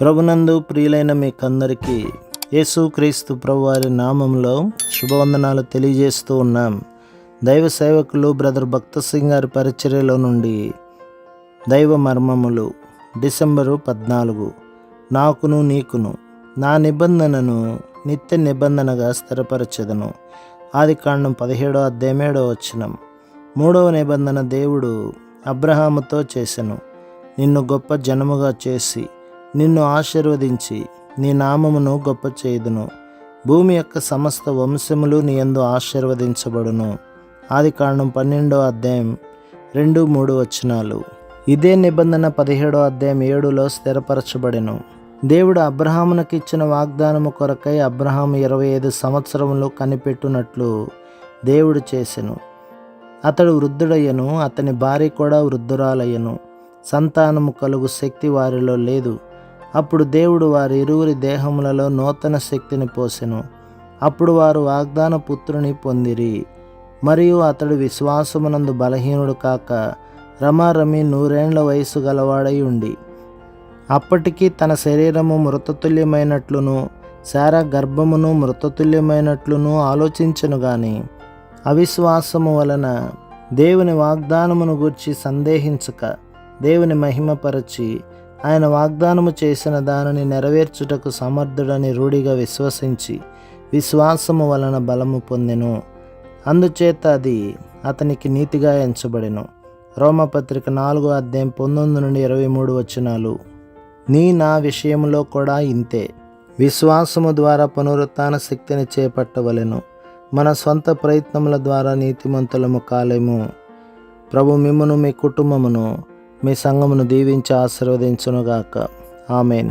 ప్రభునందు ప్రియులైన మీకందరికీ యేసుక్రీస్తు ప్రభువారి నామంలో శుభవందనాలు తెలియజేస్తూ ఉన్నాం. దైవ సేవకులు బ్రదర్ భక్త సింగ్ గారి పరిచర్యలో నుండి దైవ మర్మములు డిసెంబరు 14. నాకును నీకును నా నిబంధనను నిత్య నిబంధనగా స్థిరపరచెదను. ఆదికాండం 17:7. 3వ నిబంధన దేవుడు అబ్రహాముతో చేసెను. నిన్ను గొప్ప జనముగా చేసి నిన్ను ఆశీర్వదించి నీ నామమును గొప్ప చేయుదును. భూమి యొక్క సమస్త వంశములు నీ యందు ఆశీర్వదించబడును. ఆదికాండం 12:2-3. ఇదే నిబంధన 17:7 స్థిరపరచబడెను. దేవుడు అబ్రహామునకు ఇచ్చిన వాగ్దానము కొరకై అబ్రహాము 25 సంవత్సరములు కనిపెట్టునట్లు దేవుడు చేసెను. అతడు వృద్ధుడయ్యను, అతని భార్య కూడా వృద్ధురాలయ్యను. సంతానము కలుగు శక్తి వారిలో లేదు. అప్పుడు దేవుడు వారి ఇరువురి దేహములలో నూతన శక్తిని పోసెను. అప్పుడు వారు వాగ్దాన పుత్రుని పొందిరి. మరియు అతడు విశ్వాసమునందు బలహీనుడు కాక రమారమి 100 ఏండ్ల వయసు గలవాడై ఉండి అప్పటికి తన శరీరము మృతతుల్యమైనట్లును శారా గర్భమును మృతతుల్యమైనట్లును ఆలోచించెను గాని అవిశ్వాసము వలన దేవుని వాగ్దానమును గూర్చి సందేహించక దేవుని మహిమపరచి ఆయన వాగ్దానము చేసిన దానిని నెరవేర్చుటకు సమర్థుడని రూఢిగా విశ్వసించి విశ్వాసము వలన బలము పొందెను. అందుచేత అది అతనికి నీతిగా ఎంచబడెను. రోమపత్రిక 4:19-23. నా విషయంలో కూడా ఇంతే. విశ్వాసము ద్వారా పునరుత్థాన శక్తిని చేపట్టవలెను. మన స్వంత ప్రయత్నముల ద్వారా నీతిమంతులము కాలేము. ప్రభు మిమ్మును, మీ కుటుంబమును, మీ సంఘమును దీవించి ఆశీర్వదించునుగాక. ఆమెన్.